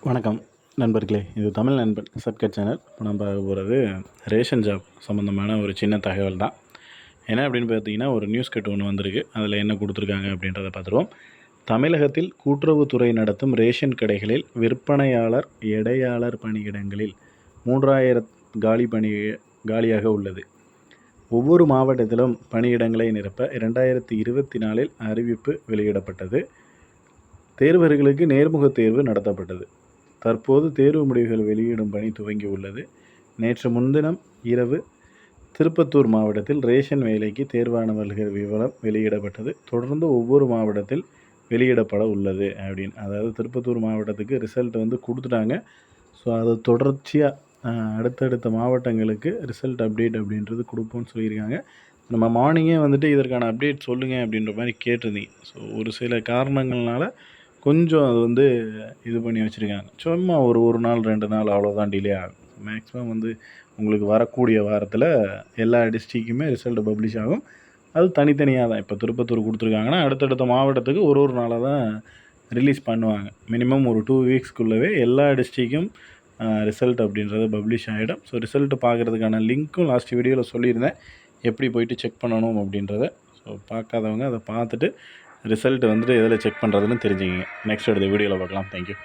வணக்கம் நண்பர்களே, இது தமிழ் நண்பன் சப்கட் சேனல். இப்போ நம்ம பார்க்க போகிறது ரேஷன் ஜாப் சம்மந்தமான ஒரு சின்ன தகவல் தான். என்ன அப்படின்னு பார்த்தீங்கன்னா, ஒரு நியூஸ் கட் ஒன்று வந்திருக்கு. அதில் என்ன கொடுத்துருக்காங்க அப்படின்றத பார்த்துருவோம். தமிழகத்தில் கூட்டுறவுத்துறை நடத்தும் ரேஷன் கடைகளில் விற்பனையாளர் எடையாளர் பணியிடங்களில் 3000 காலியாக உள்ளது. ஒவ்வொரு மாவட்டத்திலும் பணியிடங்களை நிரப்ப 2024 அறிவிப்பு வெளியிடப்பட்டது. தேர்வர்களுக்கு நேர்முகத் தேர்வு நடத்தப்பட்டது. தற்போது தேர்வு முடிவுகள் வெளியிடும் பணி துவங்கி உள்ளது. நேற்று முன்தினம் இரவு திருப்பத்தூர் மாவட்டத்தில் ரேஷன் வேலைக்கு தேர்வானவர்கள் விவரம் வெளியிடப்பட்டது. தொடர்ந்து ஒவ்வொரு மாவட்டத்தில் வெளியிடப்பட உள்ளது அப்படின்னு. அதாவது திருப்பத்தூர் மாவட்டத்துக்கு ரிசல்ட் கொடுத்துட்டாங்க. ஸோ அதை தொடர்ச்சியாக அடுத்தடுத்த மாவட்டங்களுக்கு ரிசல்ட் அப்டேட் அப்படின்றது கொடுப்போம்னு சொல்லியிருக்காங்க. நம்ம மார்னிங்கே இதற்கான அப்டேட் சொல்லுங்கள் அப்படின்ற மாதிரி கேட்டிருந்தீங்க. ஸோ ஒரு சில காரணங்கள்னால கொஞ்சம் அது இது பண்ணி வச்சுருக்காங்க. சும்மா ஒரு நாள் 2 நாள் அவ்வளோதான் டிலே ஆகும். மேக்ஸிமம் உங்களுக்கு வரக்கூடிய வாரத்தில் எல்லா டிஸ்ட்ரிக்குமே ரிசல்ட் பப்ளிஷ் ஆகும். அது தனித்தனியாக தான். இப்போ திருப்பத்தூர் கொடுத்துருக்காங்கன்னா அடுத்தடுத்த மாவட்டத்துக்கு ஒரு நாளாக தான் ரிலீஸ் பண்ணுவாங்க. மினிமம் ஒரு 2 வீக்ஸ்க்குள்ளவே எல்லா டிஸ்ட்ரிக்கும் ரிசல்ட் அப்படின்றது பப்ளிஷ் ஆகிடும். ஸோ ரிசல்ட்டு பார்க்குறதுக்கான லிங்க்கும் லாஸ்ட் வீடியோவில் சொல்லியிருந்தேன், எப்படி போயிட்டு செக் பண்ணணும் அப்படின்றத. ஸோ பார்க்காதவங்க அதை பார்த்துட்டு ரிசல்ட் எதில் செக் பண்ணுறதுன்னு தெரிஞ்சுக்கிங்க. நெக்ஸ்ட் அடுத்த வீடியோவில் பார்க்கலாம். தேங்க்யூ.